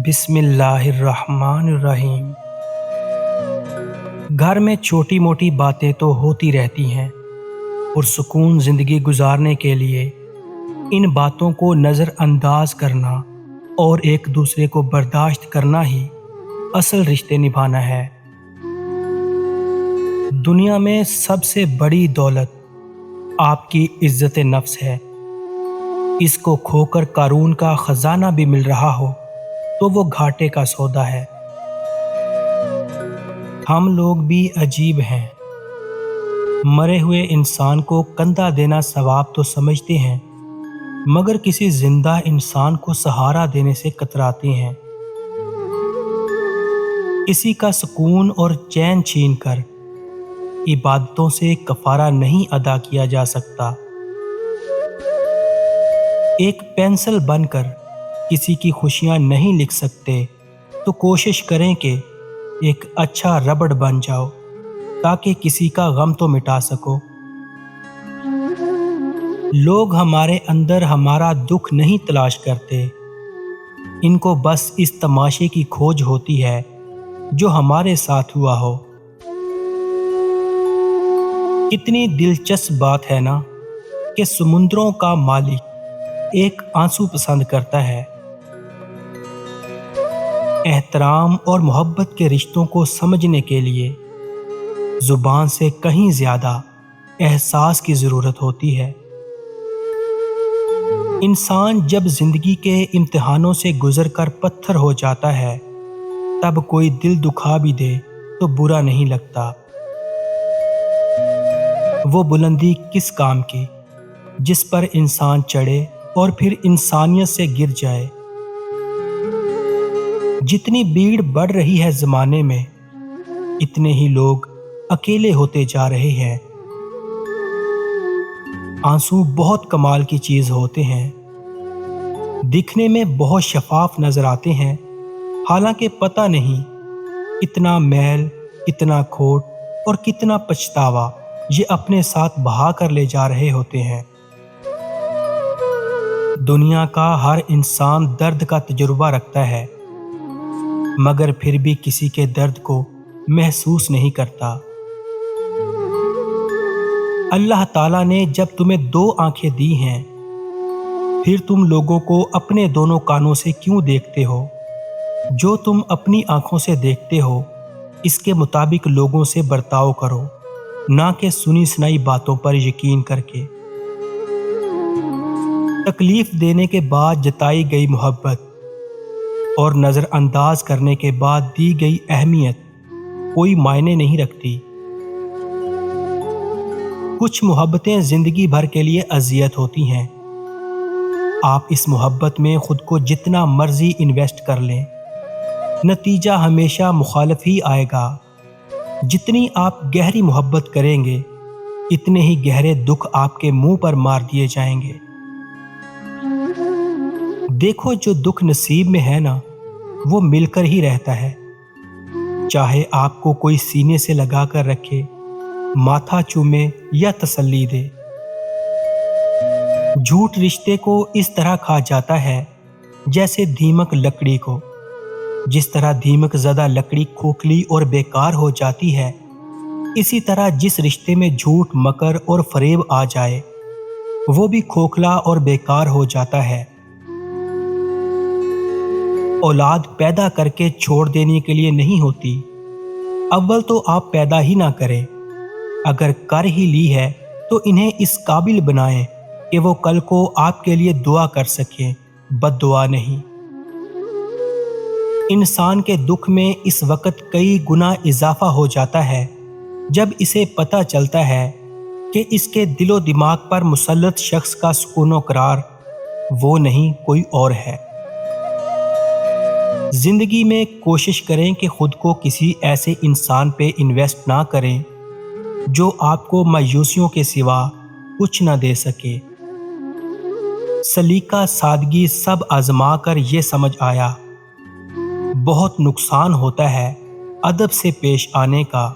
بسم اللہ الرحمن الرحیم۔ گھر میں چھوٹی موٹی باتیں تو ہوتی رہتی ہیں۔ پرسکون زندگی گزارنے کے لیے ان باتوں کو نظر انداز کرنا اور ایک دوسرے کو برداشت کرنا ہی اصل رشتے نبھانا ہے۔ دنیا میں سب سے بڑی دولت آپ کی عزت نفس ہے۔ اس کو کھو کر قارون کا خزانہ بھی مل رہا ہو تو وہ گھاٹے کا سودا ہے۔ ہم لوگ بھی عجیب ہیں، مرے ہوئے انسان کو کندھا دینا ثواب تو سمجھتے ہیں، مگر کسی زندہ انسان کو سہارا دینے سے کتراتے ہیں۔ کسی کا سکون اور چین چھین کر عبادتوں سے کفارہ نہیں ادا کیا جا سکتا۔ ایک پینسل بن کر کسی کی خوشیاں نہیں لکھ سکتے تو کوشش کریں کہ ایک اچھا ربڑ بن جاؤ تاکہ کسی کا غم تو مٹا سکو۔ لوگ ہمارے اندر ہمارا دکھ نہیں تلاش کرتے، ان کو بس اس تماشے کی کھوج ہوتی ہے جو ہمارے ساتھ ہوا ہو۔ کتنی دلچسپ بات ہے نا کہ سمندروں کا مالک ایک آنسو پسند کرتا ہے۔ احترام اور محبت کے رشتوں کو سمجھنے کے لیے زبان سے کہیں زیادہ احساس کی ضرورت ہوتی ہے۔ انسان جب زندگی کے امتحانوں سے گزر کر پتھر ہو جاتا ہے تب کوئی دل دکھا بھی دے تو برا نہیں لگتا۔ وہ بلندی کس کام کی جس پر انسان چڑھے اور پھر انسانیت سے گر جائے۔ جتنی بھیڑ بڑھ رہی ہے زمانے میں اتنے ہی لوگ اکیلے ہوتے جا رہے ہیں۔ آنسو بہت کمال کی چیز ہوتے ہیں، دکھنے میں بہت شفاف نظر آتے ہیں، حالانکہ پتہ نہیں کتنا میل، کتنا کھوٹ اور کتنا پچھتاوا یہ اپنے ساتھ بہا کر لے جا رہے ہوتے ہیں۔ دنیا کا ہر انسان درد کا تجربہ رکھتا ہے، مگر پھر بھی کسی کے درد کو محسوس نہیں کرتا۔ اللہ تعالیٰ نے جب تمہیں 2 آنکھیں دی ہیں پھر تم لوگوں کو اپنے دونوں کانوں سے کیوں دیکھتے ہو؟ جو تم اپنی آنکھوں سے دیکھتے ہو اس کے مطابق لوگوں سے برتاؤ کرو، نہ کہ سنی سنائی باتوں پر یقین کر کے۔ تکلیف دینے کے بعد جتائی گئی محبت اور نظر انداز کرنے کے بعد دی گئی اہمیت کوئی معنی نہیں رکھتی۔ کچھ محبتیں زندگی بھر کے لیے اذیت ہوتی ہیں۔ آپ اس محبت میں خود کو جتنا مرضی انویسٹ کر لیں، نتیجہ ہمیشہ مخالف ہی آئے گا۔ جتنی آپ گہری محبت کریں گے اتنے ہی گہرے دکھ آپ کے منہ پر مار دیے جائیں گے۔ دیکھو جو دکھ نصیب میں ہے نا وہ مل کر ہی رہتا ہے، چاہے آپ کو کوئی سینے سے لگا کر رکھے، ماتھا چومے یا تسلی دے۔ جھوٹ رشتے کو اس طرح کھا جاتا ہے جیسے دیمک لکڑی کو۔ جس طرح دیمک زدہ لکڑی کھوکھلی اور بیکار ہو جاتی ہے، اسی طرح جس رشتے میں جھوٹ، مکر اور فریب آ جائے وہ بھی کھوکھلا اور بیکار ہو جاتا ہے۔ اولاد پیدا کر کے چھوڑ دینے کے لیے نہیں ہوتی، اول تو آپ پیدا ہی نہ کریں، اگر کر ہی لی ہے تو انہیں اس قابل بنائیں کہ وہ کل کو آپ کے لیے دعا کر سکیں، بد دعا نہیں۔ انسان کے دکھ میں اس وقت کئی گنا اضافہ ہو جاتا ہے جب اسے پتہ چلتا ہے کہ اس کے دل و دماغ پر مسلط شخص کا سکون و قرار وہ نہیں کوئی اور ہے۔ زندگی میں کوشش کریں کہ خود کو کسی ایسے انسان پہ انویسٹ نہ کریں جو آپ کو مایوسیوں کے سوا کچھ نہ دے سکے۔ سلیقہ سادگی سب آزما کر یہ سمجھ آیا، بہت نقصان ہوتا ہے ادب سے پیش آنے کا۔